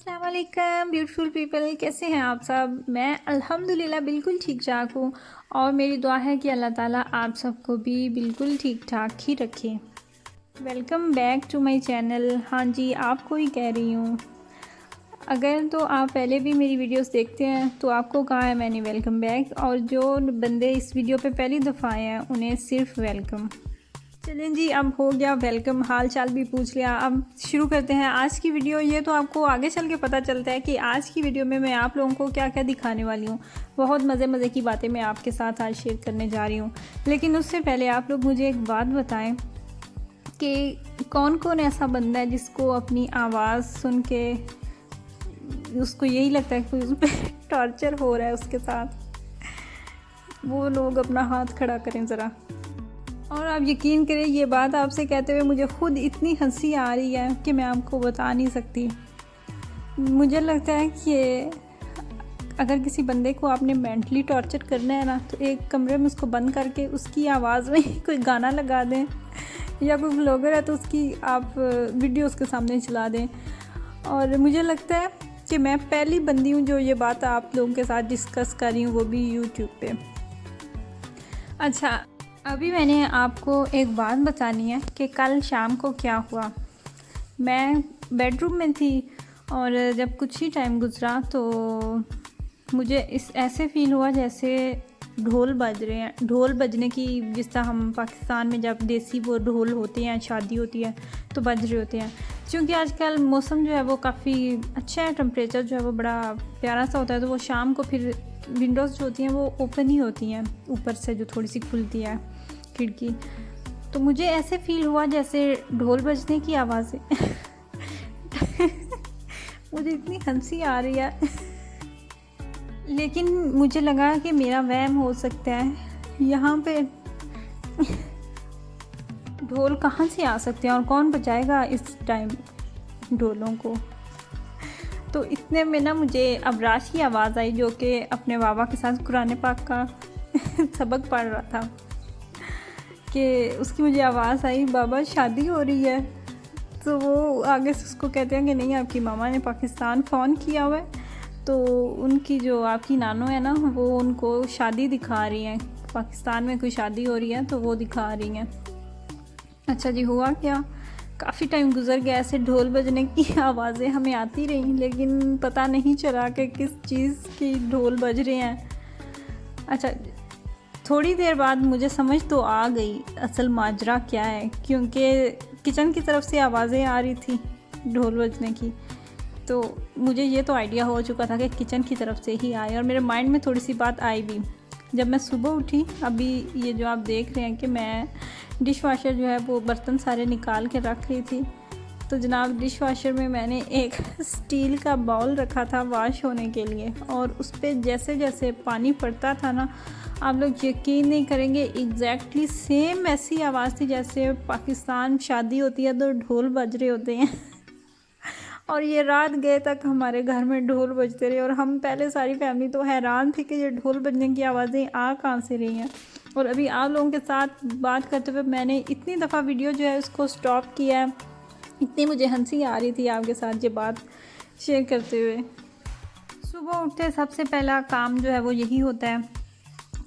अस्सलाम वालेकुम beautiful people, कैसे हैं आप सब। मैं अल्हम्दुलिल्लाह बिल्कुल ठीक ठाक हूँ और मेरी दुआ है कि अल्लाह ताला आप सबको भी बिल्कुल ठीक ठाक ही रखे। Welcome back to my channel. हाँ जी, आपको ही कह रही हूँ। अगर तो आप पहले भी मेरी वीडियोस देखते हैं तो आपको कहा है मैंने वेलकम बैक, और जो बंदे इस वीडियो पे पहली दफ़ा आए हैं उन्हें सिर्फ वेलकम। चलें जी, अब हो गया वेलकम, हाल चाल भी पूछ लिया। अब शुरू करते हैं आज की वीडियो। ये तो आपको आगे चल के पता चलता है कि आज की वीडियो में मैं आप लोगों को क्या क्या दिखाने वाली हूँ। बहुत मज़े मज़े की बातें मैं आपके साथ आज शेयर करने जा रही हूँ। लेकिन उससे पहले आप लोग मुझे एक बात बताएं कि कौन कौन ऐसा बंदा है जिसको अपनी आवाज़ सुन के उसको यही लगता है कि उस पर टॉर्चर हो रहा है उसके साथ। वो लोग अपना हाथ खड़ा करें ज़रा। और आप यकीन करें, ये बात आपसे कहते हुए मुझे ख़ुद इतनी हंसी आ रही है कि मैं आपको बता नहीं सकती। मुझे लगता है कि अगर किसी बंदे को आपने मेंटली टॉर्चर करना है ना, तो एक कमरे में उसको बंद करके उसकी आवाज़ में कोई गाना लगा दें, या कोई ब्लॉगर है तो उसकी आप वीडियो उसके सामने चला दें। और मुझे लगता है कि मैं पहली बंदी हूँ जो ये बात आप लोगों के साथ डिस्कस कर रही हूँ, वो भी यूट्यूब पे। अच्छा, अभी मैंने आपको एक बात बतानी है कि कल शाम को क्या हुआ। मैं बेडरूम में थी और जब कुछ ही टाइम गुजरा तो मुझे ऐसे फ़ील हुआ जैसे ढोल बज रहे हैं। ढोल बजने की, जिस तरह हम पाकिस्तान में जब देसी वो ढोल होते हैं, शादी होती है तो बज रहे होते हैं। क्योंकि आजकल मौसम जो है वो काफ़ी अच्छा है, टेम्परेचर जो है वो बड़ा प्यारा सा होता है, तो वो शाम को फिर विंडोज़ जो होती हैं वो ओपन ही होती हैं, ऊपर से जो थोड़ी सी खुलती है खिड़की। तो मुझे ऐसे फ़ील हुआ जैसे ढोल बजने की आवाज़ें मुझे इतनी हंसी आ रही है, लेकिन मुझे लगा कि मेरा वहम हो सकता है। यहाँ पे ढोल कहाँ से आ सकते हैं और कौन बजाएगा इस टाइम ढोलों को। तो इतने में ना मुझे अबराश की आवाज़ आई, जो कि अपने बाबा के साथ कुरान पाक का सबक पढ़ रहा था, कि उसकी मुझे आवाज़ आई, बाबा शादी हो रही है। तो वो आगे से उसको कहते हैं कि नहीं, आपकी मामा ने पाकिस्तान फ़ोन किया हुआ है, तो उनकी जो आपकी नानो है ना, वो उनको शादी दिखा रही हैं, पाकिस्तान में कोई शादी हो रही है तो वो दिखा रही हैं। अच्छा जी, हुआ क्या, काफ़ी टाइम गुजर गया, ऐसे ढोल बजने की आवाज़ें हमें आती रहीं, लेकिन पता नहीं चला कि किस चीज़ की ढोल बज रहे हैं। अच्छा, थोड़ी देर बाद मुझे समझ तो आ गई असल माजरा क्या है, क्योंकि किचन की तरफ से आवाज़ें आ रही थी ढोल बजने की। तो मुझे ये तो आइडिया हो चुका था कि किचन की तरफ से ही आए, और मेरे माइंड में थोड़ी सी बात आई भी जब मैं सुबह उठी। अभी ये जो आप देख रहे हैं कि मैं डिश वाशर जो है वो बर्तन सारे निकाल के रख रही थी, तो जनाब डिश वाशर में मैंने एक स्टील का बाउल रखा था वॉश होने के लिए, और उस पर जैसे जैसे पानी पड़ता था ना, आप लोग यकीन नहीं करेंगे, एग्जैक्टली सेम ऐसी आवाज़ थी जैसे पाकिस्तान शादी होती है तो ढोल बज रहे होते हैं। और ये रात गए तक हमारे घर में ढोल बजते रहे, और हम पहले सारी फैमिली तो हैरान थी कि ये ढोल बजने की आवाज़ें आ कहाँ से रही हैं। और अभी आप लोगों के साथ बात करते हुए मैंने इतनी दफ़ा वीडियो जो है उसको स्टॉप किया है, इतनी मुझे हंसी आ रही थी आपके साथ ये बात शेयर करते हुए। सुबह उठते सबसे पहला काम जो है वो यही होता है,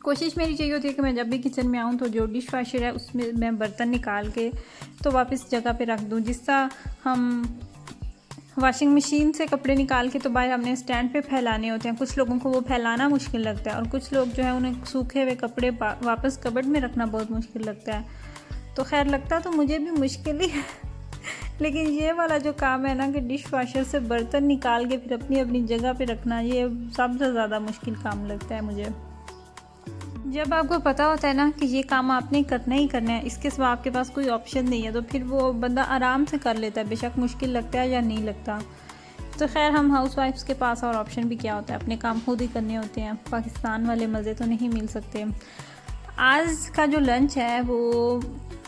कोशिश मेरी यही होती है कि मैं जब भी किचन में आऊँ तो जो डिश वाशर है उसमें मैं बर्तन निकाल के तो वापस जगह पे रख दूँ। जिस तरह हम वॉशिंग मशीन से कपड़े निकाल के तो बाहर हमने स्टैंड पे फैलाने होते हैं, कुछ लोगों को वो फैलाना मुश्किल लगता है, और कुछ लोग जो है उन्हें सूखे हुए कपड़े वापस कबर्ड में रखना बहुत मुश्किल लगता है। तो खैर लगता तो मुझे भी मुश्किल ही है लेकिन ये वाला जो काम है ना कि डिश वाशर से बर्तन निकाल के फिर अपनी अपनी जगह पे रखना, ये सबसे ज़्यादा मुश्किल काम लगता है मुझे। जब आपको पता होता है ना कि ये काम आपने करना ही करना है, इसके सिवा आपके पास कोई ऑप्शन नहीं है, तो फिर वो बंदा आराम से कर लेता है, बेशक मुश्किल लगता है या नहीं लगता। तो खैर हम हाउसवाइफ्स के पास और ऑप्शन भी क्या होता है, अपने काम खुद ही करने होते हैं, पाकिस्तान वाले मज़े तो नहीं मिल सकते। आज का जो लंच है वो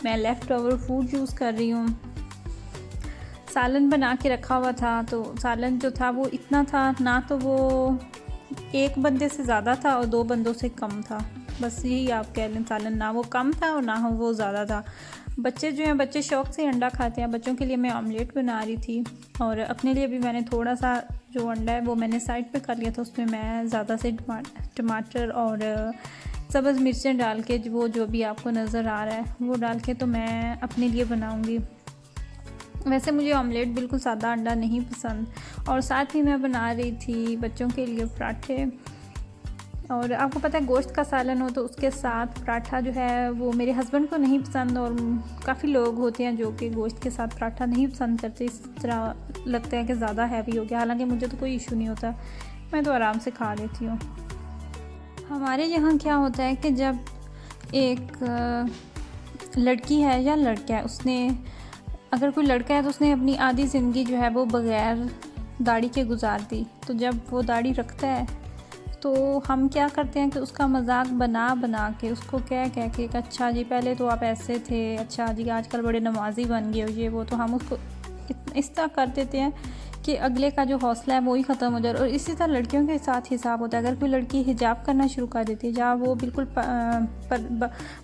मैं लेफ़्ट ओवर फूड यूज़ कर रही हूँ। सालन बना के रखा हुआ था, तो सालन जो था वो इतना था ना, तो वो एक बंदे से ज़्यादा था और दो बंदों से कम था, बस यही आप कह लें। सालन ना वो कम था और ना वो ज़्यादा था। बच्चे जो हैं, बच्चे शौक़ से अंडा खाते हैं। बच्चों के लिए मैं ऑमलेट बना रही थी और अपने लिए भी मैंने थोड़ा सा जो अंडा है वो मैंने साइड पे कर लिया था। उसमें मैं ज़्यादा से टमाटर और सब्ज़ मिर्चें डाल के वो जो भी आपको नज़र आ रहा है वो डाल के तो मैं अपने लिए बनाऊँगी। वैसे मुझे ऑमलेट बिल्कुल सादा अंडा नहीं पसंद। और साथ ही मैं बना रही थी बच्चों के लिए पराठे। और आपको पता है गोश्त का सालन हो तो उसके साथ पराठा जो है वो मेरे हस्बैंड को नहीं पसंद, और काफ़ी लोग होते हैं जो कि गोश्त के साथ पराठा नहीं पसंद करते। इस तरह लगता है कि ज़्यादा हैवी हो गया, हालांकि मुझे तो कोई इशू नहीं होता, मैं तो आराम से खा लेती हूँ। हमारे यहाँ क्या होता है कि जब एक लड़की है या लड़का है, उसने अगर कोई लड़का है तो उसने अपनी आधी ज़िंदगी जो है वो बग़ैर दाढ़ी के गुजार दी, तो जब वो दाढ़ी रखता है तो हम क्या करते हैं कि उसका मजाक बना बना के उसको कह के अच्छा जी पहले तो आप ऐसे थे, अच्छा जी आजकल बड़े नमाजी बन गए हो, ये वो, तो हम उसको इस तरह कर देते हैं कि अगले का जो हौसला है वो ही ख़त्म हो जाए। और इसी तरह लड़कियों के साथ हिसाब होता है। अगर कोई लड़की हिजाब करना शुरू कर देती है, जहाँ वो बिल्कुल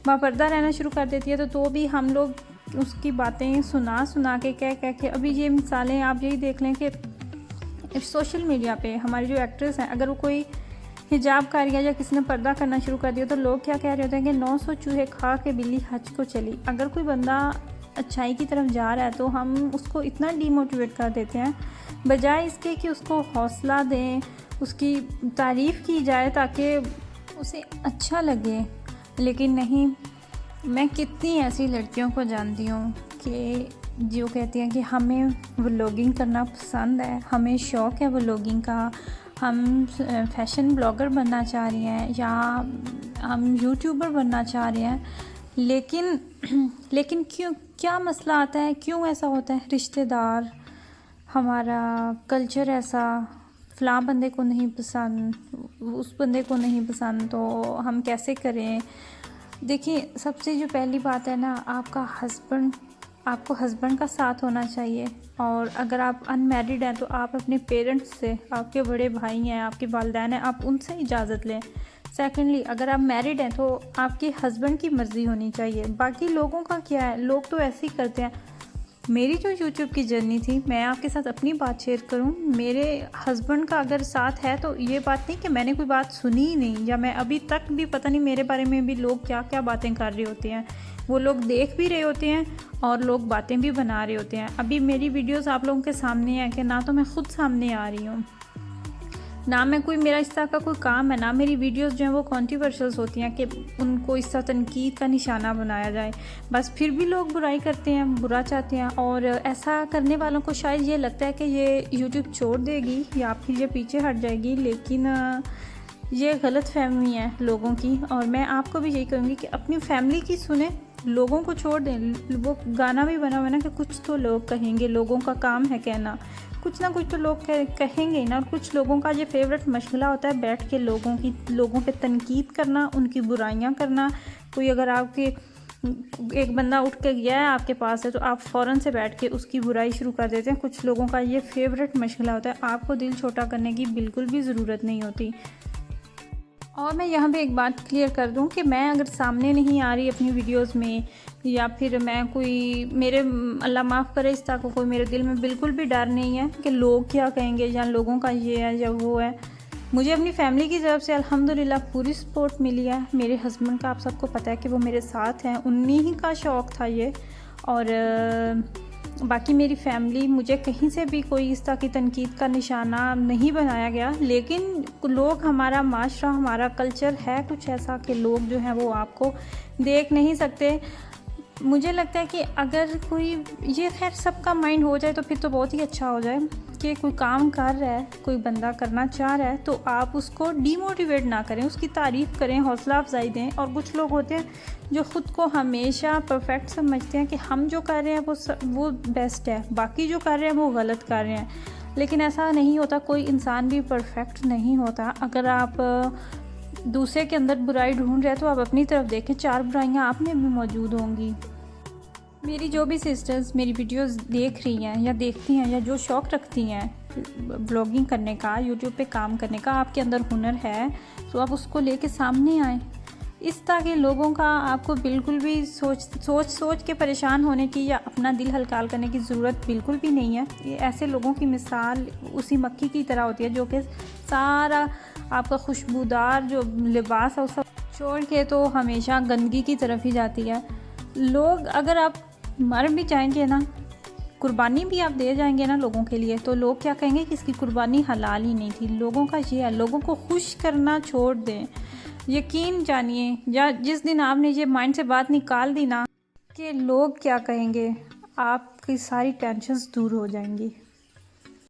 बापर्दा रहना शुरू कर देती है, तो भी हम लोग उसकी बातें सुना के कह के अभी ये मिसालें आप यही देख लें कि सोशल मीडिया पे हमारी जो एक्ट्रेस हैं, अगर वो कोई हिजाब कर गया या किसी ने पर्दा करना शुरू कर दिया तो लोग क्या कह रहे होते हैं कि 900 चूहे खा के बिल्ली हज को चली। अगर कोई बंदा अच्छाई की तरफ जा रहा है तो हम उसको इतना डीमोटिवेट कर देते हैं, बजाय इसके कि उसको हौसला दें, उसकी तारीफ़ की जाए ताकि उसे अच्छा लगे। लेकिन नहीं, मैं कितनी ऐसी लड़कियों को जानती हूँ कि जो कहती हैं कि हमें व्लॉगिंग करना पसंद है, हमें शौक़ है व्लॉगिंग का, हम फैशन ब्लॉगर बनना चाह रही हैं या हम यूट्यूबर बनना चाह रहे हैं, लेकिन क्यों, क्या मसला आता है, क्यों ऐसा होता है? रिश्तेदार, हमारा कल्चर ऐसा, फ़लाँ बंदे को नहीं पसंद, उस बंदे को नहीं पसंद, तो हम कैसे करें? देखिए, सबसे जो पहली बात है ना, आपको हस्बैंड का साथ होना चाहिए। और अगर आप अनमैरिड हैं तो आप अपने पेरेंट्स से, आपके बड़े भाई हैं, आपके वालिदैन हैं, आप उनसे इजाज़त लें। सेकेंडली, अगर आप मैरिड हैं तो आपके हस्बैंड की मर्ज़ी होनी चाहिए। बाकी लोगों का क्या है, लोग तो ऐसे ही करते हैं। मेरी जो यूट्यूब की जर्नी थी, मैं आपके साथ अपनी बात शेयर करूं, मेरे हस्बैंड का अगर साथ है तो ये बात नहीं कि मैंने कोई बात सुनी ही नहीं, या मैं अभी तक भी पता नहीं मेरे बारे में भी लोग क्या क्या बातें कर रहे होते हैं। वो लोग देख भी रहे होते हैं और लोग बातें भी बना रहे होते हैं। अभी मेरी वीडियोस आप लोगों के सामने है कि ना तो मैं ख़ुद सामने आ रही हूँ, ना मैं कोई, मेरा इस तरह का कोई काम है, ना मेरी वीडियोस जो हैं वो कॉन्ट्रोवर्शियल्स होती हैं कि उनको इस तरह तनकीद का निशाना बनाया जाए। बस फिर भी लोग बुराई करते हैं, बुरा चाहते हैं, और ऐसा करने वालों को शायद ये लगता है कि ये यूट्यूब छोड़ देगी या आपकी ये पीछे हट जाएगी, लेकिन ये गलत फहमी है लोगों की। और मैं आपको भी यही कहूँगी कि अपनी फैमिली की सुने, लोगों को छोड़ दें। वो गाना भी बना हुआ ना कि कुछ तो लोग कहेंगे, लोगों का काम है कहना, कुछ ना कुछ तो लोग कहेंगे ना। और कुछ लोगों का ये फेवरेट मशगला होता है बैठ के लोगों पे तनकीद करना, उनकी बुराइयां करना। कोई अगर आपके एक बंदा उठ के गया है आपके पास है तो आप फ़ौरन से बैठ के उसकी बुराई शुरू कर देते हैं। कुछ लोगों का ये फेवरेट मशगला होता है। आपको दिल छोटा करने की बिल्कुल भी ज़रूरत नहीं होती। और मैं यहाँ पे एक बात क्लियर कर दूँ कि मैं अगर सामने नहीं आ रही अपनी वीडियोस में, या फिर मैं कोई, मेरे अल्लाह माफ़ करे, इस तरह को कोई मेरे दिल में बिल्कुल भी डर नहीं है कि लोग क्या कहेंगे या लोगों का ये है या वो है। मुझे अपनी फैमिली की तरफ से अल्हम्दुलिल्लाह पूरी सपोर्ट मिली है। मेरे हस्बैंड का आप सबको पता है कि वो मेरे साथ हैं, उन्हीं ही का शौक़ था ये। और बाकी मेरी फैमिली, मुझे कहीं से भी कोई इस तरह की तनकीद का निशाना नहीं बनाया गया। लेकिन लोग, हमारा माशरा, हमारा कल्चर है कुछ ऐसा कि लोग जो हैं वो आपको देख नहीं सकते। मुझे लगता है कि अगर कोई, ये खैर सबका माइंड हो जाए तो फिर तो बहुत ही अच्छा हो जाए कि कोई काम कर रहा है, कोई बंदा करना चाह रहा है तो आप उसको डीमोटिवेट ना करें, उसकी तारीफ़ करें, हौसला अफजाई दें। और कुछ लोग होते हैं जो ख़ुद को हमेशा परफेक्ट समझते हैं कि हम जो कर रहे हैं वो बेस्ट है, बाकी जो कर रहे हैं वो गलत कर रहे हैं। लेकिन ऐसा नहीं होता, कोई इंसान भी परफेक्ट नहीं होता। अगर आप दूसरे के अंदर बुराई ढूंढ रहे हैं तो आप अपनी तरफ देखें, 4 बुराइयां आप में भी मौजूद होंगी। मेरी जो भी सिस्टर्स मेरी वीडियोस देख रही हैं या देखती हैं, या जो शौक़ रखती हैं ब्लॉगिंग करने का, यूट्यूब पे काम करने का, आपके अंदर हुनर है तो आप उसको लेके सामने आएँ। इस तरह के लोगों का आपको बिल्कुल भी सोच के परेशान होने की या अपना दिल हल्का करने की ज़रूरत बिल्कुल भी नहीं है। ये ऐसे लोगों की मिसाल उसी मक्खी की तरह होती है जो कि सारा आपका खुशबूदार जो लिबास है उस सब छोड़ के तो हमेशा गंदगी की तरफ ही जाती है। लोग अगर आप मर भी जाएंगे ना, कुर्बानी भी आप दे जाएंगे ना लोगों के लिए, तो लोग क्या कहेंगे कि इसकी कुर्बानी हलाल ही नहीं थी। लोगों का ये है, लोगों को खुश करना छोड़ दें। यकीन जानिए, या जिस दिन आपने ये माइंड से बात निकाल दी ना कि लोग क्या कहेंगे, आपकी सारी टेंशन्स दूर हो जाएंगी।